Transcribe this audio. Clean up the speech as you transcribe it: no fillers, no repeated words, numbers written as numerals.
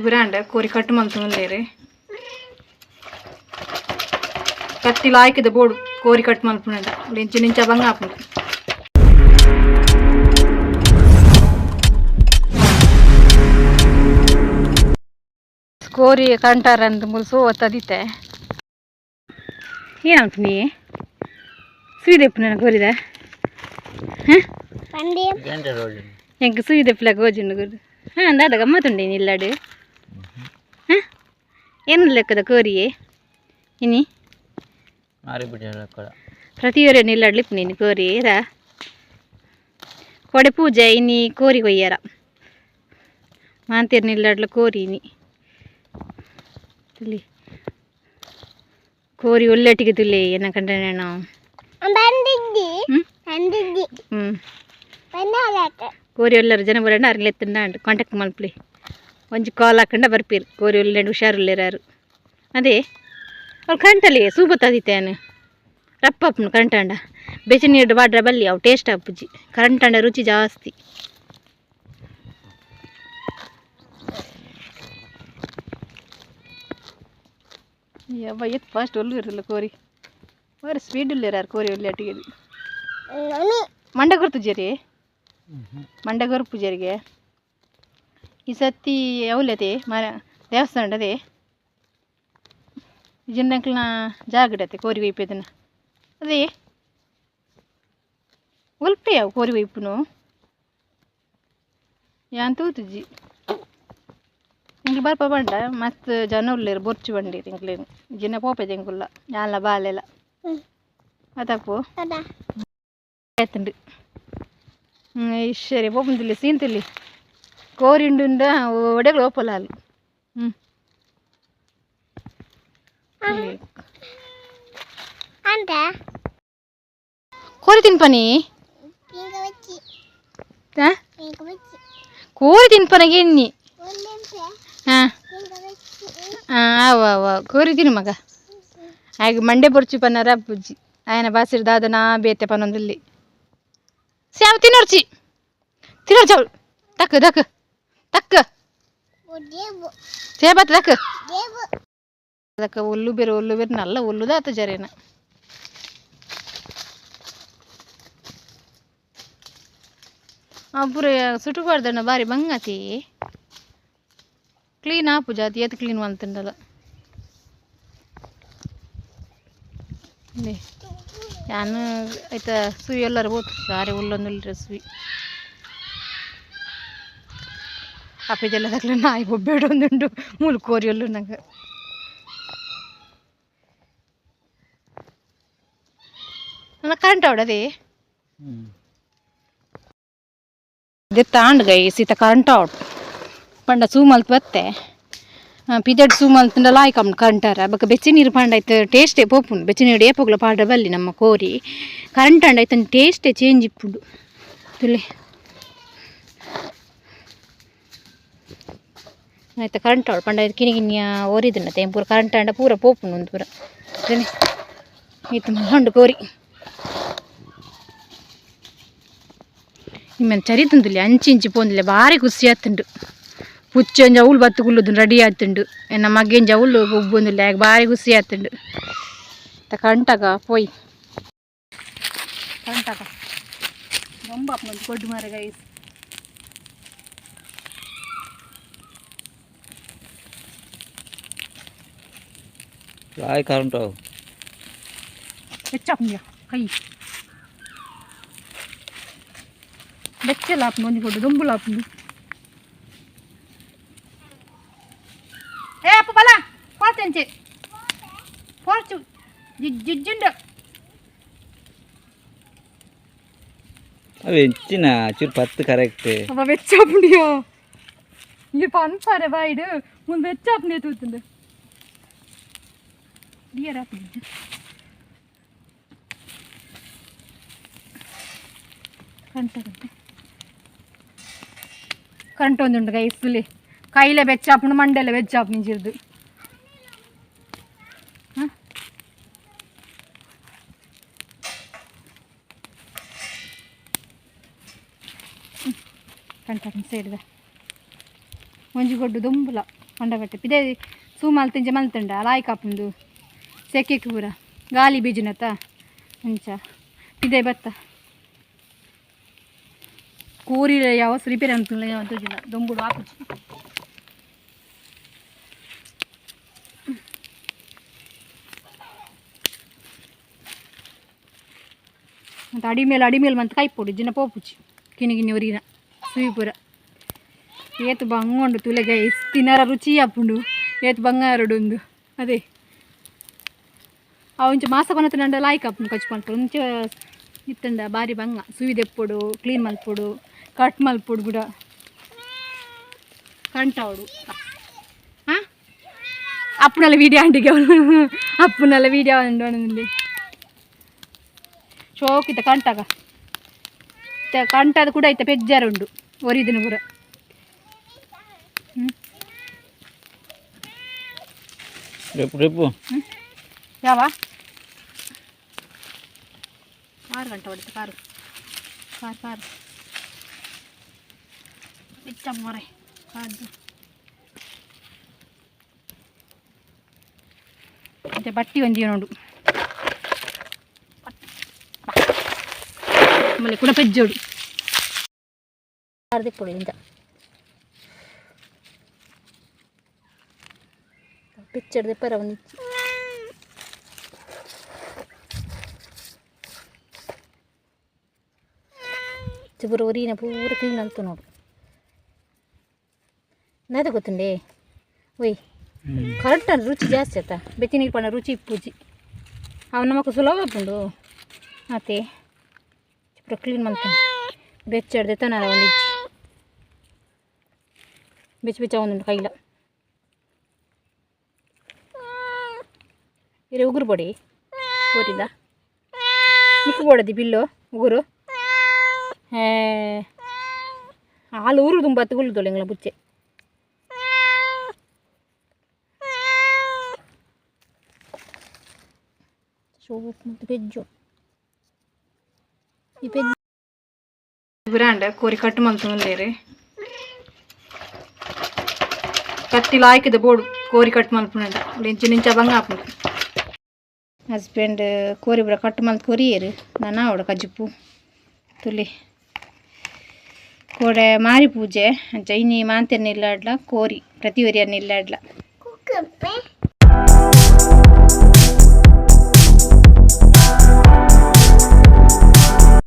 brand ಕೋರಿ cut ಮಲ್ತುಂದೇರಿ ಕತ್ತಿಲ ಆಯ್ಕಿದ ಬೋಡು ಕೋರಿ ಕಟ್ ಮಲ್ಪುಂಡ ಇಂಚು ನಿಂಚ ಬಂಗ ಆಪುಂಡು ಕೋರಿ ಕಂಟಾರಂದು ಮುಲ್ಸು ಒತ್ತದಿತ್ತೆ ಏನಂತ ನೀ ಸ್ವೀದೆಪ್ಪು ನನಗೆ ಕೋರಿದ ಹೆಂಗೆ ಸ್ವೀದೆಪ್ಪಲ ಗೋಜುಂಡು ಗುರು ದಾದ ಗಮ್ಮತ್ತುಂಡೆ ನಿಲ್ಲಾಡು ಏನು ಲೆಕ್ಕದ ಕೋರಿಯೇ ಇನಿ ಪ್ರತಿಯೊರೆ ನಿಲ್ಲಾಡ್ಲಿಪ್ಪು ನೀನು ಕೋರಿ ರಾ ಕೊಡೆ ಪೂಜೆ ಇನ್ನಿ ಕೋರಿ ಕೊಯ್ಯಾರ ಮಾಂತೀರು ನಿಲ್ಲಾಡ್ಲ ಕೋರಿ ಇನಿ ತುಲಿ ಕೋರಿ ಒಳ್ಳೆಟ್ಟಿಗೆ ತುಲಿ ಏನ ಕಂಡ ನಾನು ಕೋರಿ ಎಲ್ಲರೂ ಜನ ಬರೋಣ ಅರ್ಲೆತ್ತಂಡ ಕಾಂಟ್ಯಾಕ್ಟ್ ಮಲ್ಪಲಿ ಒಂಜಿ ಕಾಲ್ ಹಾಕೊಂಡ ಬರ್ಪೀರು ಕೋರಿ ಒಳ್ಳೆ ಹುಷಾರಿಲ್ಲಾರು ಅದೇ ಅವ್ರು ಕಂಟಲ್ಲಿ ಸೂಪತ್ತಾದಿತ್ತೇನು ರಪ್ಪಪ್ಪನು ಕಂಟಾಂಡ ಬೆಚ್ಚ ನೀರು ಬಾಡ್ರ ಬಲ್ಲಿ ಅವು ಟೇಸ್ಟ್ ಅಪ್ಪುಜಿ ಕಂಟಾಂಡ ರುಚಿ ಜಾಸ್ತಿ ಯವ್ವ ಎತ್ತು ಫಾಸ್ಟ್ ಒಲ್ಲು ಇರಲಿಲ್ಲ ಕೋರಿ ಬೇರೆ ಸ್ಪೀಡ್ ಇಲ್ಲಾರು ಕೋರಿ ಒಳ್ಳೆ ಅಟ್ಟಿಗೆ ಮಂಡಗೊರ್ ಪೂಜಾರಿ ಮಂಡಗೊರ್ ಪೂಜಾರಿಗೆ ಈ ಸತಿ ಅವಲತೆ ಮರ ದೇವಸ್ಥಾನ ಅದೇ ಜಿನ್ನಕ್ಲನ ಜಾಗಡತೆ ಕೋರಿ ವೈಪದನ್ನ ಅದೇ ಒಲ್ಪೆ ಯಾವ ಕೋರಿ ವೈಪುನು ಯಾನ್ ತೂತುಜಿ ಇಂಗ್ಲಿ ಬರ್ಪ ಬಂಡ ಮಸ್ತ್ ಜನ ಉಳ್ಳೇರು ಬೊರ್ಚು ಬಂಡೀರು ಇಂಗ್ಲೇನು ಜಿನ್ನ ಪೋಪೆದ ಇಂಗುಲ್ಲ ಯಾಲ ಬಾಲೆಲ್ಲ ಅದಪ್ಪು ಆಯ್ತುಂಡು ಇಶ್ಶರಿ ಪೋಪುಂದಿಲ್ಲ ಸೀನ್ತಿಲ್ಲಿ ಕೋರಿ ಉಂಡುಂಡ ಒಡೆಗಳು ಓಪಲ್ಲ ಅಲ್ಲಿ ಕೋರಿ ತಿನ್ಪನಿ ಕೋರಿ ತಿನ್ಪನಗೆ ಎನ್ನಿ ಹಾಂ ಅವ ಕೋರಿ ತಿನ್ನು ಮಗ ಹಾಗೆ ಮಂಡೆ ಬೊರ್ಚಿ ಪನ್ನರ ಅಪ್ಪುಜ್ಜಿ ಆಯನ ಬಾಸಿರ್ ದಾದನ ಬೇತೆ ಪನ್ನೊಂದಲ್ಲಿ ಸ್ಯಾವ ತಿನ್ನೋರ್ಚಿ ತಿನ್ನೋರ್ಚಿ ಅವಳು ತಕ್ಕ ದಕ್ಕ ತಕ್ಕ ಸೇಬತ್ ದಕ್ಕ ಅದಕ್ಕೆ ಒಲ್ಲು ಬೇರೆ ನಲ್ಲ ಒಲ್ಲುದಾತ ಜರೇನ ಅಬ್ಬರು ಸುಟುಬಾರ್ದಣ್ಣ ಬಾರಿ ಬಂಗತಿ ಕ್ಲೀನ್ ಆಪು ಜಾತಿ ಎತ್ತು ಕ್ಲೀನ್ ಮಾಡ್ತಂಡಲ್ಲ ನಾನು ಆಯ್ತಾ ಸುಯಿ ಎಲ್ಲರೂ ಹೋತು ಸಾರಿ ಹುಲ್ಲೊಂದು ಸುಯಿ ಅಪ್ಪಿದೆಲ್ಲ ತಕ್ಕಲ ನಾಯಿ ಒಬ್ಬೇಡ ಒಂದುಂಡು ಮೂಲು ಕೋರಿಯಲ್ಲು ನಂಗೆ ನನ್ನ ಕರೆಂಟ್ ಅವಡದೆ ಇದೇ ತಾಂಡ್ ಗೈ ಸೀತ ಕರೆಂಟ್ ಔಟ್ ಪಂಡ ಸೂಮಲ್ತ್ ಬತ್ತೆ ಪಿದಡ್ ಸೂಮಲ್ತಂಡ ಲಾಯ್ಕಮ್ನು ಕರೆಂಟಾರ ಬಕ್ಕ ಬೆಚ್ಚ ನೀರು ಪಂಡ ಆಯ್ತು ಟೇಸ್ಟೇ ಪೋಪುಂಡು ಬೆಚ್ಚ ನೀರು ಏಪೋಗ್ಲ ಪಾಡ್ರ ಬಲ್ಲಿ ನಮ್ಮ ಕೋರಿ ಕರೆಂಟ್ ಅಂಡ ಆಯ್ತು ಟೇಸ್ಟೇ ಚೇಂಜ್ ಇಪ್ಪುಂಡು ತುಲೆ ಆಯ್ತು ಕರೆಂಟ್ ಔಟ್ ಪಂಡ ಕಿನಿಗಿನಿಯ ಓರಿದನ್ನ ಪೂರ ಕರೆಂಟ್ ಅಂಡ ಪೂರ ಪೋಪುಂಡು ಒಂದು ಪೂರ ಇತ್ತು ಹೊಂಡು ಕೋರಿ ನಿಮ್ಮನ್ನು ಚರಿತುಂದಿಲ್ಲ ಅಂಚಿ ಪೋಂದಿಲ್ಲ ಭಾರಿ ಖುಷಿ ಆತುಂಡು ಪುಚ್ಚೊಂಜ ಅವಳು ಬತ್ತು ಕುಲ್ಲುದು ರೆಡಿ ಆತುಂಡು ಎನ್ನ ಮಗ್ಗೆಂಜ ಅವಳು ಉಬ್ಬೊಂದಿಲ್ಲ ಯಾಕೆ ಭಾರಿ ಖುಷಿ ಆತುಂಡು ಕಂಟಾಗ ಪೋಯ್ ಕಂಟಾಗ ಬೊಂಬಪ್ಪ ಕೊಡ್ಡು ಮಾರ ಗೈಸ್ ಕರೆಂಟು ಹೆಚ್ಚಾಪ್ನಿಯ ಕೈ ಬೆಚ್ಚಲ್ಲ ಹಾಪು ಮಂದಿ ಕೊಟ್ಟು ದೊಂಬುಲ ಹಾಪುಂಡು ಏ ಅಪ್ಪ ಬಲ ಪಾತೆಂಚೆ ಪೋರ್ಚು ಜಿಜ್ಜುಂಡು ಅವು ಹೆಚ್ಚಿನ ಚೂರು ಪತ್ತು ಕರೆಕ್ಟ್ ಅವ வெச்சாப்புண்டியோ இங்க பன்பார வாயிடு உன் வெச்சாப்புண்டிய தூத்துண்டு டியரா புடி ಕರೆಂಟ್ ಒಂದುಂಡು ಗೈಸ್ ಇಲ್ಲಿ ಕೈಲೇ ಬೆಚ್ಚಾಪುಂಡು ಮಂಡೆಲ್ಲ ಬೆಚ್ಚಾಪು ನಿಂಚಿರ್ದು ಕಂಟ ಸೈಡ್ದ ಒಂಜಿ ಗೊಡ್ಡು ದೊಂಬುಲ కొండగట్ట ఇదే సూమాలు తింజ మల్తుండ అలాయి కాపుంದು ಸೆಕೆಗೆ ಪೂರ ಗಾಳಿ ಬೀಜನತ್ತ ಅಂಚ ಇದೇ ಬತ್ತ ಕೋರಿ ಯಾವ ರಿಪೇರಿ ಅನ್ಕೊಳ್ಳಿ ಯಾವ ತೋಜಿಲ್ಲ ದೊಂಬುಡು ಹಾಕುಚ್ಚಿ ಮತ್ತು ಅಡಿಮೇಲೆ ಮಂತ್ ಕೈ ಪೊಡಿ ಜಿನ ಪೋಪುಚ್ಚಿ ಕಿನಿ ಒರಿನ ಸುಯಿ ಪೂರ ಏತು ಬಂಗೊಂಡು ತುಲೆಗೆ ಇಷ್ಟು ತಿನ್ನರ ರುಚಿ ಅಪ್ಪುಂಡು ಏತು ಬಂಗಾರಡು ಅದೇ ಅವಂಚ ಮಾಸ ಕೊನತಂಡ ಲಾಯ್ಕ್ ಅಪ್ಪು ಕಚ್ಚಿ ಮಲ್ಪಡು ಮುಂಚೆ ಇತ್ತಂಡ ಬಾರಿ ಬಂಗ ಸುಯಿ ದೆಪ್ಪೊಡು ಕ್ಲೀನ್ ಮಲ್ಪೊಡು ಕಟ್ ಮಲ್ಪೊಡು ಕೂಡ ಕಂಟವಡು ಹಾಂ ಅಪ್ಪನೆಲ್ಲ ವೀಡಿಯೋ ಅಂಟಿಗೆ ಅಪ್ಪನೆಲ್ಲ ವೀಡಿಯೋ ಅಂಡಿ ಶೋಕಿತ ಕಂಟಾಗ ಕಂಟದ ಕೂಡ ಐತೆ ಪೆಜ್ಜಾರುಂಡು ಒರಿದಿನ ಪೂರ ರೇಪು ಯಾವ 6 ಗಂಟೆ ಹೊಡಿತು ಕಾರು ಇಚ್ಚ ಮೊರೆ ಕಾದು ಮತ್ತೆ ಬಟ್ಟಿ ಒಂದಿ ನೋಡು ಆಮೇಲೆ ಕೂಡ ಪೆಜ್ಜೋಡು ಅರ್ಧಕ್ಕೊಡಿ ಇಂತ ಪೆಚ್ಚಡ್ದೆ ಪರ ಒಂದು ಪೂರ ಒರಿನ ಪೂರ ಕ್ಲೀನ್ ಅಂತ ನೋಡು ನಾದ ಗೊತ್ತುಂಡೆ ಒಯ್ ಕರೆಕ್ಟ್ ಅನ್ನ ರುಚಿ ಜಾಸ್ತಿ ಆಯ್ತಾ ಬೆತ್ತಿ ನೀರು ಪಣ್ಣ ರುಚಿ ಇಪ್ಪುಜಿ ಅವು ನಮకు ಸುಲಭ ಉಂಡು ಮತ್ತೆ ಪೂರ ಕ್ಲೀನ್ ಮಾಡ್ತಾನೆ ಬೆಚ್ಚಡ್ದೆ ತನ ಒಂದು ಬೆಚ್ಚ ಒಂದುಂಟು ಕೈಲ ಇರೇ ಉಗುರು ಬಡಿ ಬೋರಿದ ನಿಕ್ಕು ಬೋಡದಿ ಬಿಲ್ಲು ಉಗುರು ಹಾಲು ಊರು ತುಂಬ ತುಗುಳ್ದೋಳು ಎಂಗ್ಲ ಬುಚ್ಚೆ ಸೋಪ್ ಮತ್ತು ಪೆಜ್ಜು ಈ ಪೆಜ್ಜು ಬ್ರ್ಯಾಂಡ್ ಕೋರಿ ಕಟ್ಟು ಮಲ್ತೊಂದೇರಿ ಕತ್ತಿಲ ಹಾಕಿದ ಬೋಡು ಕೋರಿ ಕಟ್ಟು ಮಲ್ಪುಂಡ ನಿಂಚ ಬಂಗ ಹಾಪುಂಡು ಹಸ್ಬೆಂಡ್ ಕೋರಿ ಬುಡ ಕಟ್ಟು ಮಲ್ತು ಕೊರಿಯೇರು ನಾನು ಅವಡ ಕಜ್ಜಿಪ್ಪು ತುಲಿ ಕೋಡೆ ಮಾರಿ ಪೂಜೆ ಅಂಚ ಇನಿ ಮಾಂತೆರ್ನ ಇಲ್ಲಾಡ್ಲ ಕೋರಿ ಪ್ರತಿ ಒರಿಯನ್ನ ಇಲ್ಲಾಡ್ಲ